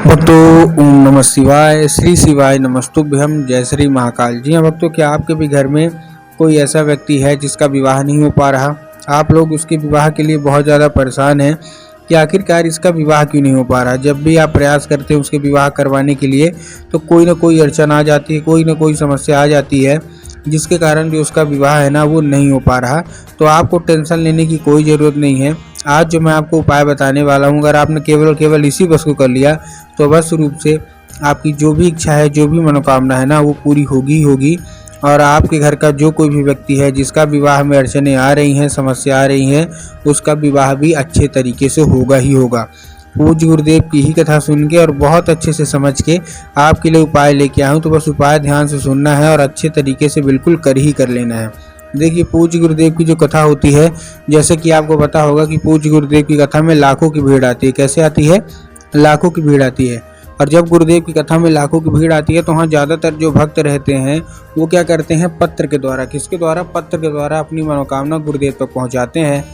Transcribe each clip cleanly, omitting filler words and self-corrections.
भक्तों, ओम नमः शिवाय, श्री शिवाय नमस्तुभ्यं, जय श्री महाकाल। जी हाँ भक्तों, क्या आपके भी घर में कोई ऐसा व्यक्ति है जिसका विवाह नहीं हो पा रहा? आप लोग उसके विवाह के लिए बहुत ज़्यादा परेशान हैं कि आखिरकार इसका विवाह क्यों नहीं हो पा रहा। जब भी आप प्रयास करते हैं उसके विवाह करवाने के लिए तो कोई ना कोई अड़चन आ जाती है, कोई ना कोई समस्या आ जाती है, जिसके कारण जो उसका विवाह है ना वो नहीं हो पा रहा। तो आपको टेंशन लेने की कोई ज़रूरत नहीं है। आज जो मैं आपको उपाय बताने वाला हूँ, अगर आपने केवल और केवल इसी बस को कर लिया तो अवश्य रूप से आपकी जो भी इच्छा है, जो भी मनोकामना है ना वो पूरी होगी ही होगी। और आपके घर का जो कोई भी व्यक्ति है जिसका विवाह में अड़चनें आ रही हैं, समस्या आ रही हैं, उसका विवाह भी अच्छे तरीके से होगा ही होगा। पूज्य गुरुदेव की ही कथा सुन के और बहुत अच्छे से समझ के आपके लिए उपाय लेके आया हूँ। तो बस उपाय ध्यान से सुनना है और अच्छे तरीके से बिल्कुल कर लेना है। देखिए, पूज्य गुरुदेव की जो कथा होती है, जैसे कि आपको पता होगा कि पूज्य गुरुदेव की कथा में लाखों की भीड़ आती है। कैसे आती है? लाखों की भीड़ आती है। और जब गुरुदेव की कथा में लाखों की भीड़ आती है तो वहाँ ज़्यादातर जो भक्त रहते हैं वो क्या करते हैं? पत्र के द्वारा, किसके द्वारा? पत्र के द्वारा अपनी मनोकामना गुरुदेव तक पहुँचाते हैं।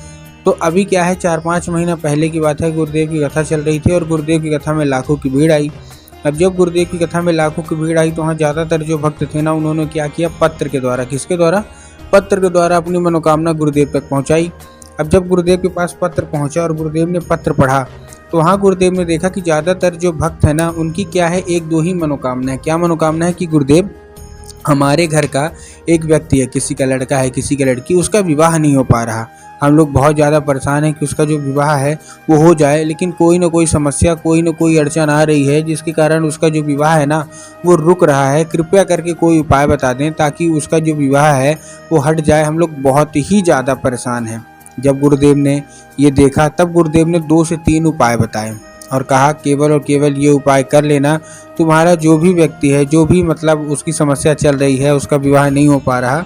तो अभी क्या है, 4-5 महीना पहले की बात है, गुरुदेव की कथा चल रही थी और गुरुदेव की कथा में लाखों की भीड़ आई। अब जब गुरुदेव की कथा में लाखों की भीड़ आई तो वहाँ ज़्यादातर जो भक्त थे ना, उन्होंने क्या किया? पत्र के द्वारा, किसके द्वारा? पत्र के द्वारा अपनी मनोकामना गुरुदेव तक पहुँचाई। अब जब गुरुदेव के पास पत्र पहुँचा और गुरुदेव ने पत्र पढ़ा तो वहाँ गुरुदेव ने देखा कि ज़्यादातर जो भक्त है ना, उनकी क्या है? एक दो ही मनोकामना है। क्या मनोकामना है? कि गुरुदेव, हमारे घर का एक व्यक्ति है, किसी का लड़का है, किसी का लड़की, उसका विवाह नहीं हो पा रहा। हम लोग बहुत ज़्यादा परेशान हैं कि उसका जो विवाह है वो हो जाए, लेकिन कोई ना कोई समस्या, कोई ना कोई अड़चन आ रही है जिसके कारण उसका जो विवाह है ना वो रुक रहा है। कृपया करके कोई उपाय बता दें ताकि उसका जो विवाह है वो हट जाए। हम लोग बहुत ही ज़्यादा परेशान हैं। जब गुरुदेव ने ये देखा तब गुरुदेव ने 2 से 3 उपाय बताए और कहा, केवल और केवल ये उपाय कर लेना, तुम्हारा जो भी व्यक्ति है, जो भी मतलब उसकी समस्या चल रही है, उसका विवाह नहीं हो पा रहा,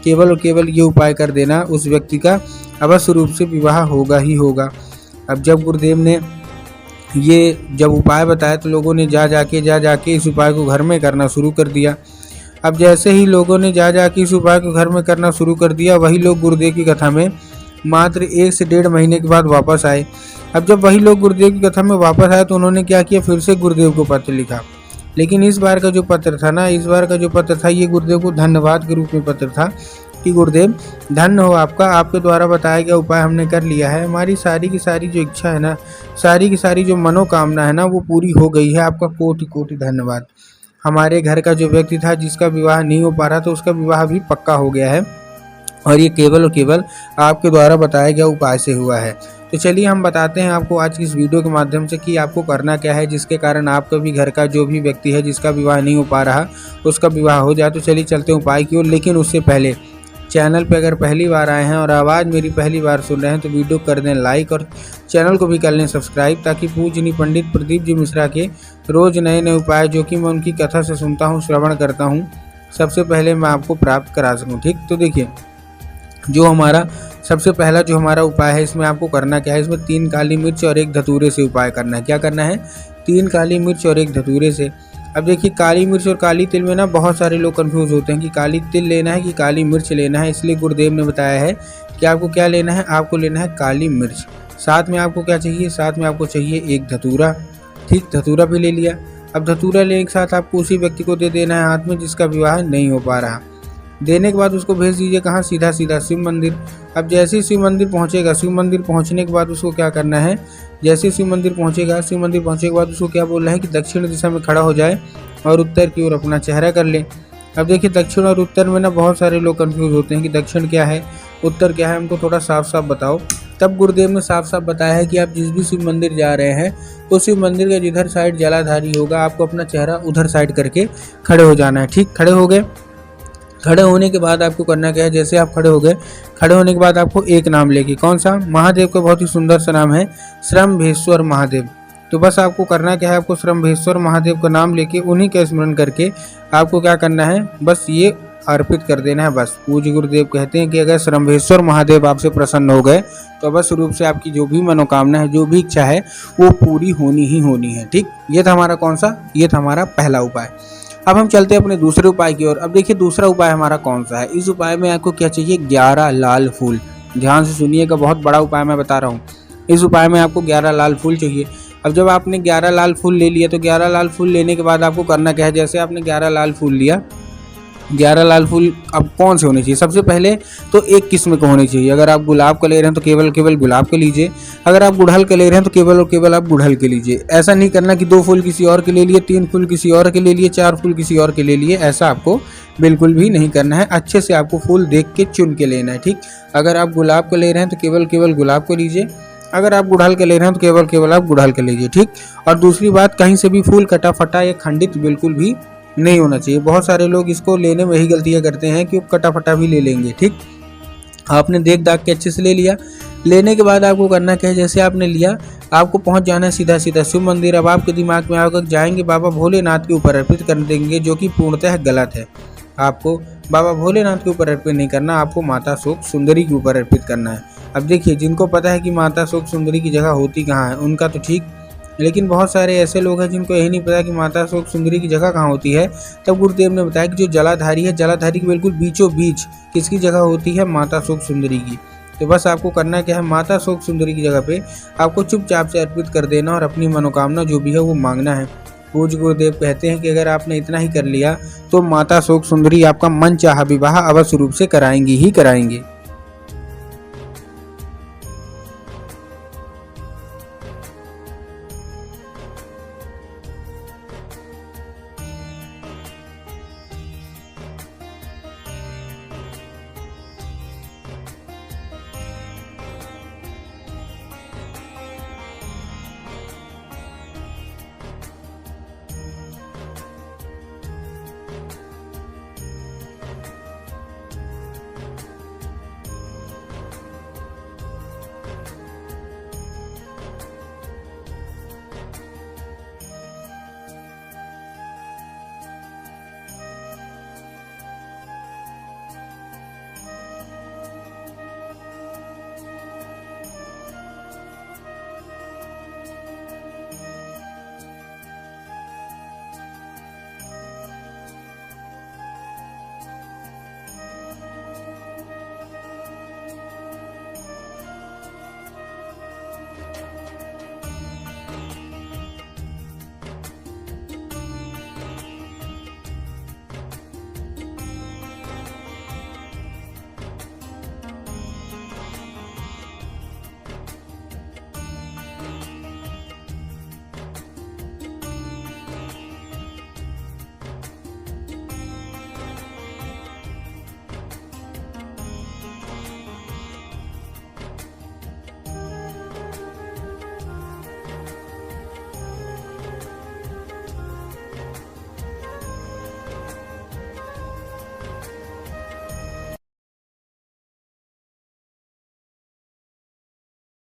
केवल और केवल ये उपाय कर देना, उस व्यक्ति का अवश्य रूप से विवाह होगा ही होगा। अब जब गुरुदेव ने ये जब उपाय बताया तो लोगों ने जा जाके इस उपाय को घर में करना शुरू कर दिया। अब जैसे ही लोगों ने जा जाके इस उपाय को घर में करना शुरू कर दिया, वही लोग गुरुदेव की कथा में मात्र 1 से 1.5 महीने के बाद वापस आए। अब जब वही लोग गुरुदेव की कथा में वापस आए तो उन्होंने क्या किया? फिर से गुरुदेव को पत्र लिखा। लेकिन इस बार का जो पत्र था ना, इस बार का जो पत्र था, ये गुरुदेव को धन्यवाद के रूप में पत्र था कि गुरुदेव, धन्य हो आपका, आपके द्वारा बताया गया उपाय हमने कर लिया है। हमारी सारी की सारी जो इच्छा है ना, सारी की सारी जो मनोकामना है ना वो पूरी हो गई है। आपका कोटि कोटि धन्यवाद। हमारे घर का जो व्यक्ति था जिसका विवाह नहीं हो पा रहा तो उसका विवाह भी पक्का हो गया है और ये केवल और केवल आपके द्वारा बताया गया उपाय से हुआ है। तो चलिए हम बताते हैं आपको आज की इस वीडियो के माध्यम से कि आपको करना क्या है जिसके कारण आपका भी घर का जो भी व्यक्ति है जिसका विवाह नहीं हो पा रहा उसका विवाह हो जाए। तो चलिए चलते हैं उपाय की ओर। लेकिन उससे पहले चैनल पे अगर पहली बार आए हैं और आवाज़ मेरी पहली बार सुन रहे हैं तो वीडियो कर दें लाइक और चैनल को भी कर लें सब्सक्राइब, ताकि पूजनीय पंडित प्रदीप जी मिश्रा के रोज़ नए नए उपाय जो कि मैं उनकी कथा से सुनता हूँ, श्रवण करता हूँ, सबसे पहले मैं आपको प्राप्त करा सकूँ। ठीक, तो देखिए, जो हमारा सबसे पहला जो हमारा उपाय है, इसमें आपको करना क्या है? इसमें 3 काली मिर्च और 1 धतूरे से उपाय करना है। क्या करना है? 3 काली मिर्च और 1 धतूरे से। अब देखिए, काली मिर्च और काली तिल में ना बहुत सारे लोग कंफ्यूज होते हैं कि काली तिल लेना है कि काली मिर्च लेना है। इसलिए गुरुदेव ने बताया है कि आपको क्या लेना है? आपको लेना है काली मिर्च। साथ में आपको क्या चाहिए? साथ में आपको चाहिए 1 धतूरा। ठीक, धतूरा भी ले लिया। अब धतूरा लेने के साथ आपको उसी व्यक्ति को दे देना है हाथ में जिसका विवाह नहीं हो पा रहा। देने के बाद उसको भेज दीजिए कहाँ? सीधा सीधा शिव मंदिर। अब जैसे ही शिव मंदिर पहुँचेगा, शिव मंदिर पहुँचने के बाद उसको क्या करना है? जैसे शिव मंदिर पहुँचेगा, शिव मंदिर पहुँचने के बाद उसको क्या बोलना है कि दक्षिण दिशा में खड़ा हो जाए और उत्तर की ओर अपना चेहरा कर ले। अब देखिए, दक्षिण और उत्तर में ना बहुत सारे लोग कंफ्यूज होते हैं कि दक्षिण क्या है, उत्तर क्या है, हमको थोड़ा साफ साफ बताओ। तब गुरुदेव ने साफ साफ बताया है कि आप जिस भी शिव मंदिर जा रहे हैं तो शिव मंदिर का जिधर साइड जलाधारी होगा, आपको अपना चेहरा उधर साइड करके खड़े हो जाना है। ठीक, खड़े हो गए। खड़े होने के बाद आपको करना क्या है? जैसे आप खड़े हो गए, खड़े होने के बाद आपको एक नाम लेके, कौन सा? महादेव का बहुत ही सुंदर सा नाम है, श्रम्भेश्वर महादेव। तो बस आपको करना क्या है? आपको श्रम्भेश्वर महादेव का नाम लेके उन्हीं का स्मरण करके आपको क्या करना है? बस ये अर्पित कर देना है। बस पूज्य गुरुदेव कहते हैं कि अगर श्रम्भेश्वर महादेव आपसे प्रसन्न हो गए तो अवश्य रूप से आपकी जो भी मनोकामना है, जो भी इच्छा है वो पूरी होनी ही होनी है। ठीक, ये था हमारा कौन सा? ये था हमारा पहला उपाय। अब हम चलते हैं अपने दूसरे उपाय की ओर। अब देखिए, दूसरा उपाय हमारा कौन सा है? इस उपाय में आपको क्या चाहिए? 11 लाल फूल। ध्यान से सुनिएगा, बहुत बड़ा उपाय मैं बता रहा हूँ। इस उपाय में आपको 11 लाल फूल चाहिए। अब जब आपने 11 लाल फूल ले लिया तो 11 लाल फूल लेने के बाद आपको करना क्या है, जैसे आपने 11 लाल फूल लिया, 11 लाल फूल अब कौन से होने चाहिए, सबसे पहले तो एक किस्म के होने चाहिए। अगर आप गुलाब का ले रहे हैं तो केवल गुलाब के लीजिए, अगर आप गुड़हल के ले रहे हैं तो केवल और केवल आप गुड़हल के लीजिए। ऐसा नहीं करना कि 2 फूल किसी और के ले लिए, 3 फूल किसी और के ले लिए, 4 फूल किसी और के ले लिए, ऐसा आपको बिल्कुल भी नहीं करना है। अच्छे से आपको फूल देख के चुन के लेना है, ठीक। अगर आप गुलाब को ले रहे हैं तो केवल गुलाब को लीजिए, अगर आप गुड़हल के ले रहे हैं तो केवल आप गुड़हल के लीजिए, ठीक। और दूसरी बात, कहीं से भी फूल कटा फटा या खंडित बिल्कुल भी नहीं होना चाहिए। बहुत सारे लोग इसको लेने में ही गलतियां करते हैं कि वो कटा फटा भी ले लेंगे, ठीक। आपने देख दाग के अच्छे से ले लिया। लेने के बाद आपको करना क्या है, जैसे आपने लिया आपको पहुंच जाना है सीधा सीधा शिव मंदिर। अब आपके दिमाग में आकर जाएंगे बाबा भोलेनाथ के ऊपर अर्पित कर देंगे, जो कि पूर्णतः गलत है। आपको बाबा भोलेनाथ के ऊपर अर्पित नहीं करना, आपको माता शोक सुंदरी के ऊपर अर्पित करना है। अब देखिए, जिनको पता है कि माता शोक सुंदरी की जगह होती कहाँ है उनका तो ठीक, लेकिन बहुत सारे ऐसे लोग हैं जिनको यही नहीं पता कि माता शोक सुंदरी की जगह कहाँ होती है। तब गुरुदेव ने बताया कि जो जलाधारी है, जलाधारी के बिल्कुल बीचों बीच किसकी जगह होती है, माता शोक सुंदरी की। तो बस आपको करना क्या है, माता शोक सुंदरी की जगह पे आपको चुपचाप से अर्पित कर देना और अपनी मनोकामना जो भी है वो मांगना है। पूज्य गुरुदेव कहते हैं कि अगर आपने इतना ही कर लिया तो माता शोक सुंदरी आपका मन चाहा विवाह अवश्य रूप से कराएंगी ही कराएंगे।